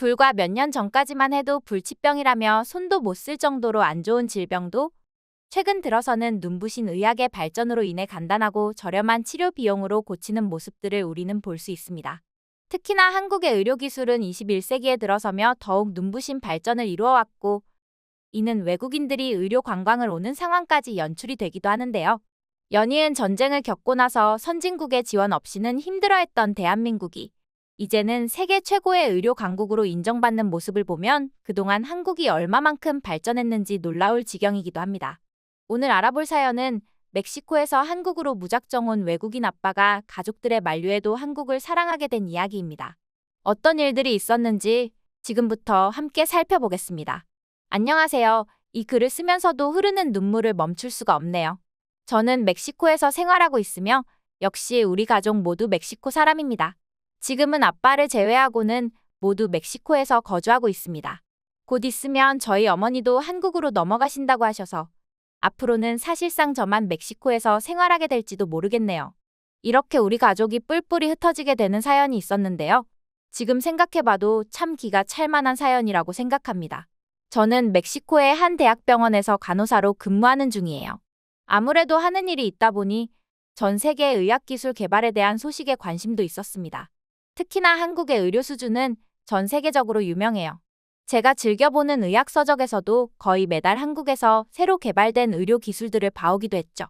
불과 몇 년 전까지만 해도 불치병이라며 손도 못 쓸 정도로 안 좋은 질병도 최근 들어서는 눈부신 의학의 발전으로 인해 간단하고 저렴한 치료 비용으로 고치는 모습들을 우리는 볼 수 있습니다. 특히나 한국의 의료기술은 21세기에 들어서며 더욱 눈부신 발전을 이루어왔고, 이는 외국인들이 의료 관광을 오는 상황까지 연출이 되기도 하는데요. 연이은 전쟁을 겪고 나서 선진국의 지원 없이는 힘들어했던 대한민국이 이제는 세계 최고의 의료 강국으로 인정받는 모습을 보면 그동안 한국이 얼마만큼 발전했는지 놀라울 지경이기도 합니다. 오늘 알아볼 사연은 멕시코에서 한국으로 무작정 온 외국인 아빠가 가족들의 만류에도 한국을 사랑하게 된 이야기입니다. 어떤 일들이 있었는지 지금부터 함께 살펴보겠습니다. 안녕하세요. 이 글을 쓰면서도 흐르는 눈물을 멈출 수가 없네요. 저는 멕시코에서 생활하고 있으며 역시 우리 가족 모두 멕시코 사람입니다. 지금은 아빠를 제외하고는 모두 멕시코에서 거주하고 있습니다. 곧 있으면 저희 어머니도 한국으로 넘어가신다고 하셔서 앞으로는 사실상 저만 멕시코에서 생활하게 될지도 모르겠네요. 이렇게 우리 가족이 뿔뿔이 흩어지게 되는 사연이 있었는데요. 지금 생각해봐도 참 기가 찰 만한 사연이라고 생각합니다. 저는 멕시코의 한 대학병원에서 간호사로 근무하는 중이에요. 아무래도 하는 일이 있다 보니 전 세계 의학기술 개발에 대한 소식에 관심도 있었습니다. 특히나 한국의 의료 수준은 전 세계적으로 유명해요. 제가 즐겨보는 의학 서적에서도 거의 매달 한국에서 새로 개발된 의료 기술들을 봐오기도 했죠.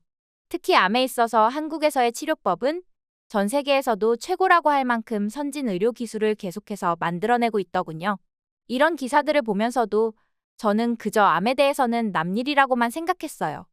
특히 암에 있어서 한국에서의 치료법은 전 세계에서도 최고라고 할 만큼 선진 의료 기술을 계속해서 만들어내고 있더군요. 이런 기사들을 보면서도 저는 그저 암에 대해서는 남일이라고만 생각했어요.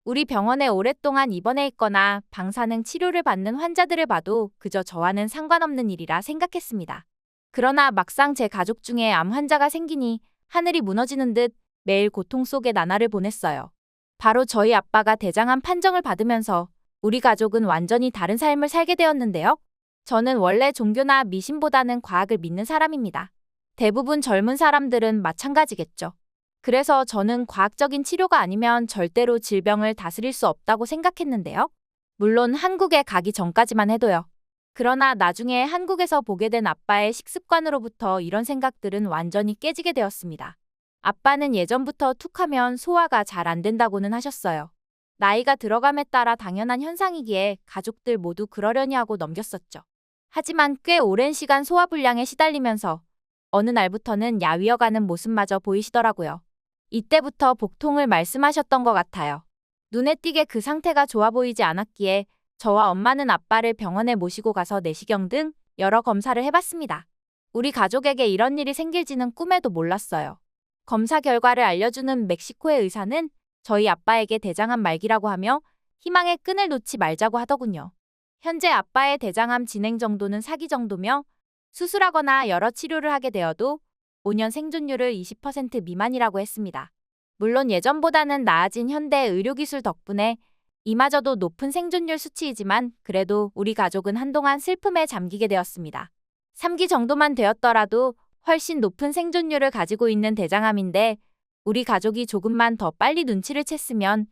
우리 병원에 오랫동안 입원해 있거나 방사능 치료를 받는 환자들을 봐도 그저 저와는 상관없는 일이라 생각했습니다. 그러나 막상 제 가족 중에 암 환자가 생기니 하늘이 무너지는 듯 매일 고통 속에 나날을 보냈어요. 바로 저희 아빠가 대장암 판정을 받으면서 우리 가족은 완전히 다른 삶을 살게 되었는데요. 저는 원래 종교나 미신보다는 과학을 믿는 사람입니다. 대부분 젊은 사람들은 마찬가지겠죠. 그래서 저는 과학적인 치료가 아니면 절대로 질병을 다스릴 수 없다고 생각했는데요. 물론 한국에 가기 전까지만 해도요. 그러나 나중에 한국에서 보게 된 아빠의 식습관으로부터 이런 생각들은 완전히 깨지게 되었습니다. 아빠는 예전부터 툭하면 소화가 잘 안 된다고는 하셨어요. 나이가 들어감에 따라 당연한 현상이기에 가족들 모두 그러려니 하고 넘겼었죠. 하지만 꽤 오랜 시간 소화불량에 시달리면서 어느 날부터는 야위어가는 모습마저 보이시더라고요. 이때부터 복통을 말씀하셨던 것 같아요. 눈에 띄게 그 상태가 좋아 보이지 않았기에 저와 엄마는 아빠를 병원에 모시고 가서 내시경 등 여러 검사를 해봤습니다. 우리 가족에게 이런 일이 생길지는 꿈에도 몰랐어요. 검사 결과를 알려주는 멕시코의 의사는 저희 아빠에게 대장암 말기라고 하며 희망의 끈을 놓지 말자고 하더군요. 현재 아빠의 대장암 진행 정도는 사기 정도며 수술하거나 여러 치료를 하게 되어도 5년 생존율을 20% 미만이라고 했습니다. 물론 예전보다는 나아진 현대 의료기술 덕분에 이마저도 높은 생존율 수치이지만 그래도 우리 가족은 한동안 슬픔에 잠기게 되었습니다. 3기 정도만 되었더라도 훨씬 높은 생존율을 가지고 있는 대장암인데 우리 가족이 조금만 더 빨리 눈치를 챘으면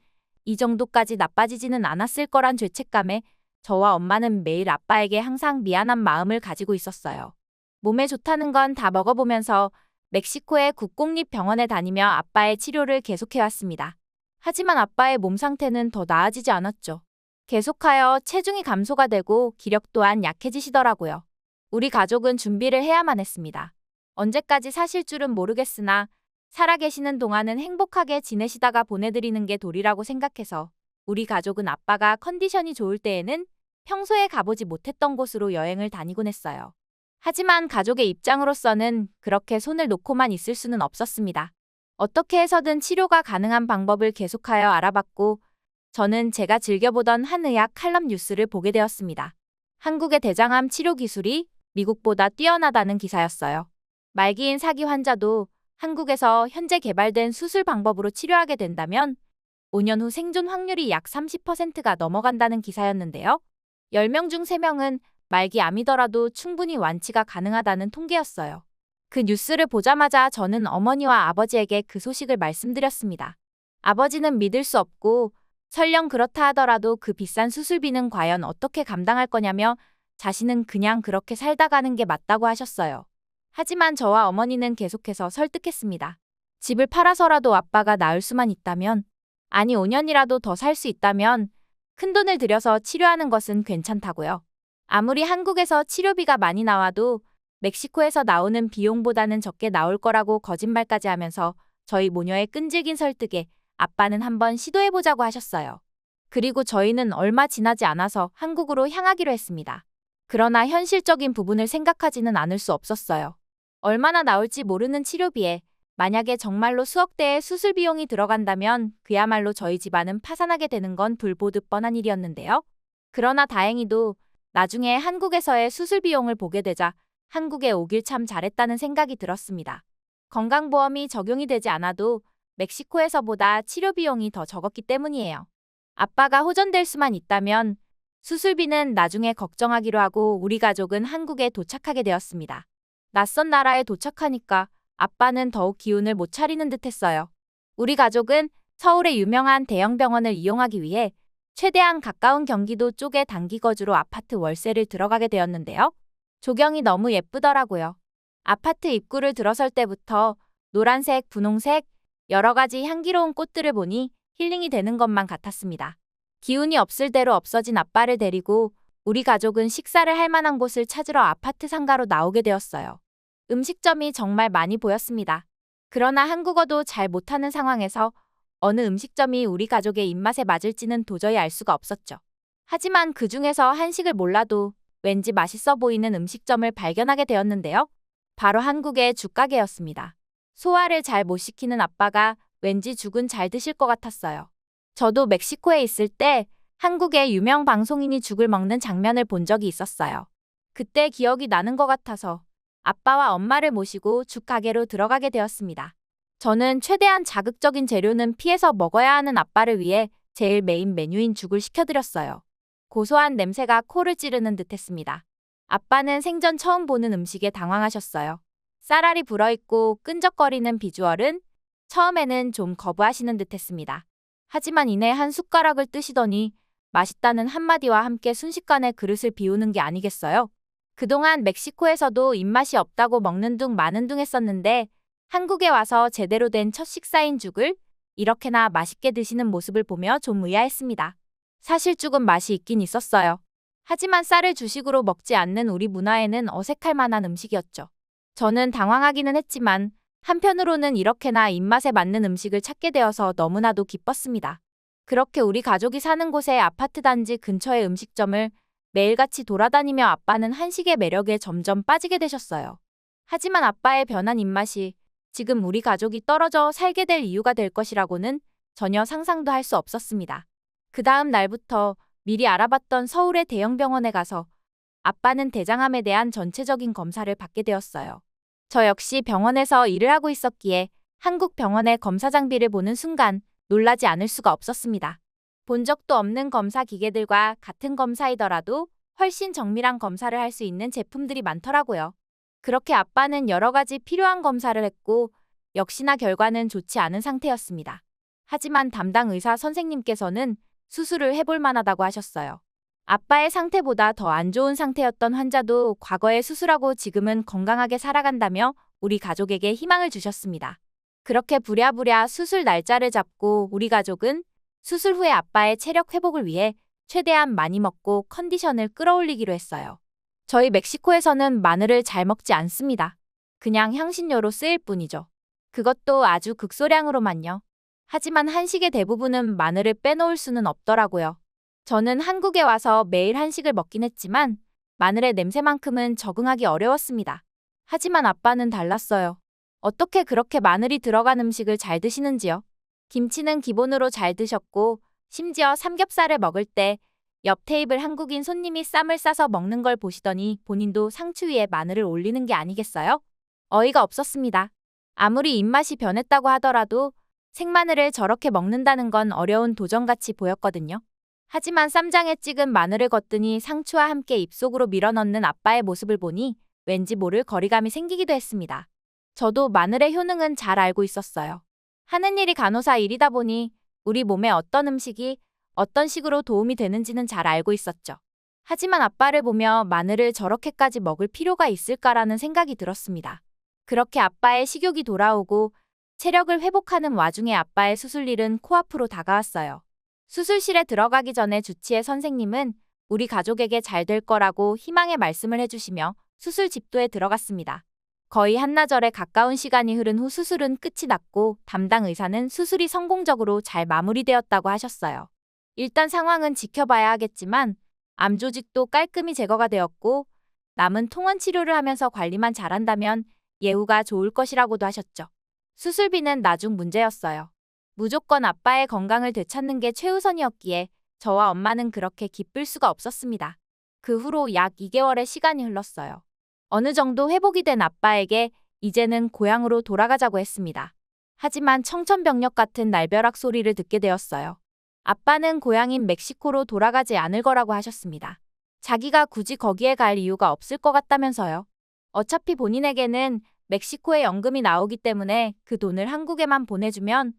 이 정도까지 나빠지지는 않았을 거란 죄책감에 저와 엄마는 매일 아빠에게 항상 미안한 마음을 가지고 있었어요. 몸에 좋다는 건 다 먹어보면서 멕시코의 국공립병원에 다니며 아빠의 치료를 계속해왔습니다. 하지만 아빠의 몸 상태는 더 나아지지 않았죠. 계속하여 체중이 감소가 되고 기력 또한 약해지시더라고요. 우리 가족은 준비를 해야만 했습니다. 언제까지 사실 줄은 모르겠으나 살아계시는 동안은 행복하게 지내시다가 보내드리는 게 도리라고 생각해서 우리 가족은 아빠가 컨디션이 좋을 때에는 평소에 가보지 못했던 곳으로 여행을 다니곤 했어요. 하지만 가족의 입장으로서는 그렇게 손을 놓고만 있을 수는 없었습니다. 어떻게 해서든 치료가 가능한 방법을 계속하여 알아봤고 저는 제가 즐겨보던 한 의학 칼럼 뉴스를 보게 되었습니다. 한국의 대장암 치료 기술이 미국보다 뛰어나다는 기사였어요. 말기인 사기 환자도 한국에서 현재 개발된 수술 방법으로 치료하게 된다면 5년 후 생존 확률이 약 30%가 넘어간다는 기사였는데요. 10명 중 3명은 말기 암이더라도 충분히 완치가 가능하다는 통계였어요. 그 뉴스를 보자마자 저는 어머니와 아버지에게 그 소식을 말씀드렸습니다. 아버지는 믿을 수 없고 설령 그렇다 하더라도 그 비싼 수술비는 과연 어떻게 감당할 거냐며 자신은 그냥 그렇게 살다 가는 게 맞다고 하셨어요. 하지만 저와 어머니는 계속해서 설득했습니다. 집을 팔아서라도 아빠가 나을 수만 있다면, 아니 5년이라도 더 살 수 있다면 큰돈을 들여서 치료하는 것은 괜찮다고요. 아무리 한국에서 치료비가 많이 나와도 멕시코에서 나오는 비용보다는 적게 나올 거라고 거짓말까지 하면서 저희 모녀의 끈질긴 설득에 아빠는 한번 시도해보자고 하셨어요. 그리고 저희는 얼마 지나지 않아서 한국으로 향하기로 했습니다. 그러나 현실적인 부분을 생각하지는 않을 수 없었어요. 얼마나 나올지 모르는 치료비에 만약에 정말로 수억대의 수술 비용이 들어간다면 그야말로 저희 집안은 파산하게 되는 건 불보듯 뻔한 일이었는데요. 그러나 다행히도 나중에 한국에서의 수술 비용을 보게 되자 한국에 오길 참 잘했다는 생각이 들었습니다. 건강보험이 적용이 되지 않아도 멕시코에서보다 치료 비용이 더 적었기 때문이에요. 아빠가 호전될 수만 있다면 수술비는 나중에 걱정하기로 하고 우리 가족은 한국에 도착하게 되었습니다. 낯선 나라에 도착하니까 아빠는 더욱 기운을 못 차리는 듯 했어요. 우리 가족은 서울의 유명한 대형 병원을 이용하기 위해 최대한 가까운 경기도 쪽에 단기 거주로 아파트 월세를 들어가게 되었는데요. 조경이 너무 예쁘더라고요. 아파트 입구를 들어설 때부터 노란색, 분홍색, 여러 가지 향기로운 꽃들을 보니 힐링이 되는 것만 같았습니다. 기운이 없을 대로 없어진 아빠를 데리고 우리 가족은 식사를 할 만한 곳을 찾으러 아파트 상가로 나오게 되었어요. 음식점이 정말 많이 보였습니다. 그러나 한국어도 잘 못하는 상황에서 어느 음식점이 우리 가족의 입맛에 맞을지는 도저히 알 수가 없었죠. 하지만 그 중에서 한식을 몰라도 왠지 맛있어 보이는 음식점을 발견하게 되었는데요. 바로 한국의 죽가게였습니다. 소화를 잘 못 시키는 아빠가 왠지 죽은 잘 드실 것 같았어요. 저도 멕시코에 있을 때 한국의 유명 방송인이 죽을 먹는 장면을 본 적이 있었어요. 그때 기억이 나는 것 같아서 아빠와 엄마를 모시고 죽가게로 들어가게 되었습니다. 저는 최대한 자극적인 재료는 피해서 먹어야 하는 아빠를 위해 제일 메인 메뉴인 죽을 시켜드렸어요. 고소한 냄새가 코를 찌르는 듯했습니다. 아빠는 생전 처음 보는 음식에 당황하셨어요. 쌀알이 불어있고 끈적거리는 비주얼은 처음에는 좀 거부하시는 듯했습니다. 하지만 이내 한 숟가락을 뜨시더니 맛있다는 한마디와 함께 순식간에 그릇을 비우는 게 아니겠어요? 그동안 멕시코에서도 입맛이 없다고 먹는 둥 마는 둥 했었는데 한국에 와서 제대로 된 첫 식사인 죽을 이렇게나 맛있게 드시는 모습을 보며 좀 의아했습니다. 사실 죽은 맛이 있긴 있었어요. 하지만 쌀을 주식으로 먹지 않는 우리 문화에는 어색할 만한 음식이었죠. 저는 당황하기는 했지만 한편으로는 이렇게나 입맛에 맞는 음식을 찾게 되어서 너무나도 기뻤습니다. 그렇게 우리 가족이 사는 곳의 아파트 단지 근처의 음식점을 매일같이 돌아다니며 아빠는 한식의 매력에 점점 빠지게 되셨어요. 하지만 아빠의 변한 입맛이 지금 우리 가족이 떨어져 살게 될 이유가 될 것이라고는 전혀 상상도 할 수 없었습니다. 그 다음 날부터 미리 알아봤던 서울의 대형 병원에 가서 아빠는 대장암에 대한 전체적인 검사를 받게 되었어요. 저 역시 병원에서 일을 하고 있었기에 한국 병원의 검사 장비를 보는 순간 놀라지 않을 수가 없었습니다. 본 적도 없는 검사 기계들과 같은 검사이더라도 훨씬 정밀한 검사를 할 수 있는 제품들이 많더라고요. 그렇게 아빠는 여러 가지 필요한 검사를 했고 역시나 결과는 좋지 않은 상태였습니다. 하지만 담당 의사 선생님께서는 수술을 해볼 만하다고 하셨어요. 아빠의 상태보다 더 안 좋은 상태였던 환자도 과거에 수술하고 지금은 건강하게 살아간다며 우리 가족에게 희망을 주셨습니다. 그렇게 부랴부랴 수술 날짜를 잡고 우리 가족은 수술 후에 아빠의 체력 회복을 위해 최대한 많이 먹고 컨디션을 끌어올리기로 했어요. 저희 멕시코에서는 마늘을 잘 먹지 않습니다. 그냥 향신료로 쓰일 뿐이죠. 그것도 아주 극소량으로만요. 하지만 한식의 대부분은 마늘을 빼놓을 수는 없더라고요. 저는 한국에 와서 매일 한식을 먹긴 했지만 마늘의 냄새만큼은 적응하기 어려웠습니다. 하지만 아빠는 달랐어요. 어떻게 그렇게 마늘이 들어간 음식을 잘 드시는지요? 김치는 기본으로 잘 드셨고 심지어 삼겹살을 먹을 때 옆 테이블 한국인 손님이 쌈을 싸서 먹는 걸 보시더니 본인도 상추 위에 마늘을 올리는 게 아니겠어요? 어이가 없었습니다. 아무리 입맛이 변했다고 하더라도 생마늘을 저렇게 먹는다는 건 어려운 도전같이 보였거든요. 하지만 쌈장에 찍은 마늘을 걷더니 상추와 함께 입속으로 밀어넣는 아빠의 모습을 보니 왠지 모를 거리감이 생기기도 했습니다. 저도 마늘의 효능은 잘 알고 있었어요. 하는 일이 간호사 일이다 보니 우리 몸에 어떤 음식이 어떤 식으로 도움이 되는지는 잘 알고 있었죠. 하지만 아빠를 보며 마늘을 저렇게까지 먹을 필요가 있을까라는 생각이 들었습니다. 그렇게 아빠의 식욕이 돌아오고 체력을 회복하는 와중에 아빠의 수술일은 코앞으로 다가왔어요. 수술실에 들어가기 전에 주치의 선생님은 우리 가족에게 잘 될 거라고 희망의 말씀을 해주시며 수술 집도에 들어갔습니다. 거의 한나절에 가까운 시간이 흐른 후 수술은 끝이 났고 담당 의사는 수술이 성공적으로 잘 마무리되었다고 하셨어요. 일단 상황은 지켜봐야 하겠지만 암 조직도 깔끔히 제거가 되었고 남은 통원 치료를 하면서 관리만 잘한다면 예후가 좋을 것이라고도 하셨죠. 수술비는 나중 문제였어요. 무조건 아빠의 건강을 되찾는 게 최우선이었기에 저와 엄마는 그렇게 기쁠 수가 없었습니다. 그 후로 약 2개월의 시간이 흘렀어요. 어느 정도 회복이 된 아빠에게 이제는 고향으로 돌아가자고 했습니다. 하지만 청천벽력 같은 날벼락 소리를 듣게 되었어요. 아빠는 고향인 멕시코로 돌아가지 않을 거라고 하셨습니다. 자기가 굳이 거기에 갈 이유가 없을 것 같다면서요. 어차피 본인에게는 멕시코에 연금이 나오기 때문에 그 돈을 한국에만 보내주면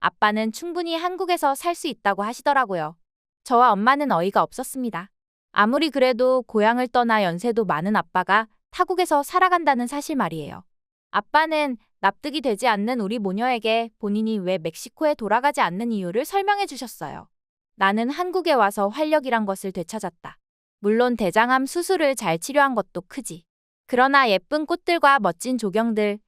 아빠는 충분히 한국에서 살 수 있다고 하시더라고요. 저와 엄마는 어이가 없었습니다. 아무리 그래도 고향을 떠나 연세도 많은 아빠가 타국에서 살아간다는 사실 말이에요. 아빠는 납득이 되지 않는 우리 모녀에게 본인이 왜 멕시코에 돌아가지 않는 이유를 설명해 주셨어요. 나는 한국에 와서 활력이란 것을 되찾았다. 물론 대장암 수술을 잘 치료한 것도 크지. 그러나 예쁜 꽃들과 멋진 조경들,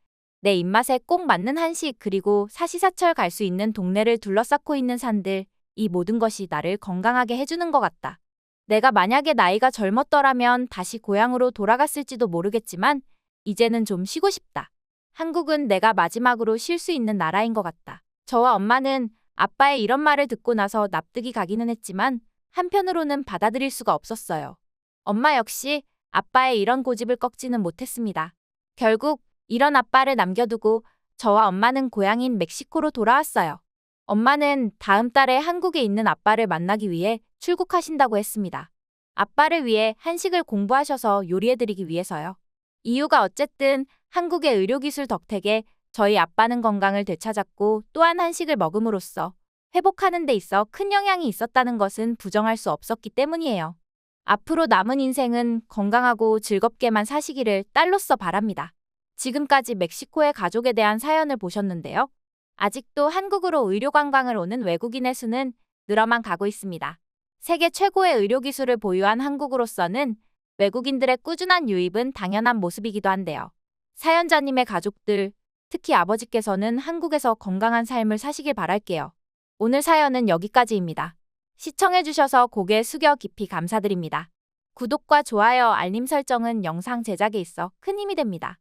내 입맛에 꼭 맞는 한식 그리고 사시사철 갈 수 있는 동네를 둘러싸고 있는 산들, 이 모든 것이 나를 건강하게 해주는 것 같다. 내가 만약에 나이가 젊었더라면 다시 고향으로 돌아갔을지도 모르겠지만 이제는 좀 쉬고 싶다. 한국은 내가 마지막으로 쉴 수 있는 나라인 것 같다. 저와 엄마는 아빠의 이런 말을 듣고 나서 납득이 가기는 했지만 한편으로는 받아들일 수가 없었어요. 엄마 역시 아빠의 이런 고집을 꺾지는 못했습니다. 결국 이런 아빠를 남겨두고 저와 엄마는 고향인 멕시코로 돌아왔어요. 엄마는 다음 달에 한국에 있는 아빠를 만나기 위해 출국하신다고 했습니다. 아빠를 위해 한식을 공부하셔서 요리해드리기 위해서요. 이유가 어쨌든 한국의 의료기술 덕택에 저희 아빠는 건강을 되찾았고 또한 한식을 먹음으로써 회복하는 데 있어 큰 영향이 있었다는 것은 부정할 수 없었기 때문이에요. 앞으로 남은 인생은 건강하고 즐겁게만 사시기를 딸로서 바랍니다. 지금까지 멕시코의 가족에 대한 사연을 보셨는데요. 아직도 한국으로 의료 관광을 오는 외국인의 수는 늘어만 가고 있습니다. 세계 최고의 의료기술을 보유한 한국으로서는 외국인들의 꾸준한 유입은 당연한 모습이기도 한데요. 사연자님의 가족들, 특히 아버지께서는 한국에서 건강한 삶을 사시길 바랄게요. 오늘 사연은 여기까지입니다. 시청해주셔서 고개 숙여 깊이 감사드립니다. 구독과 좋아요, 알림 설정은 영상 제작에 있어 큰 힘이 됩니다.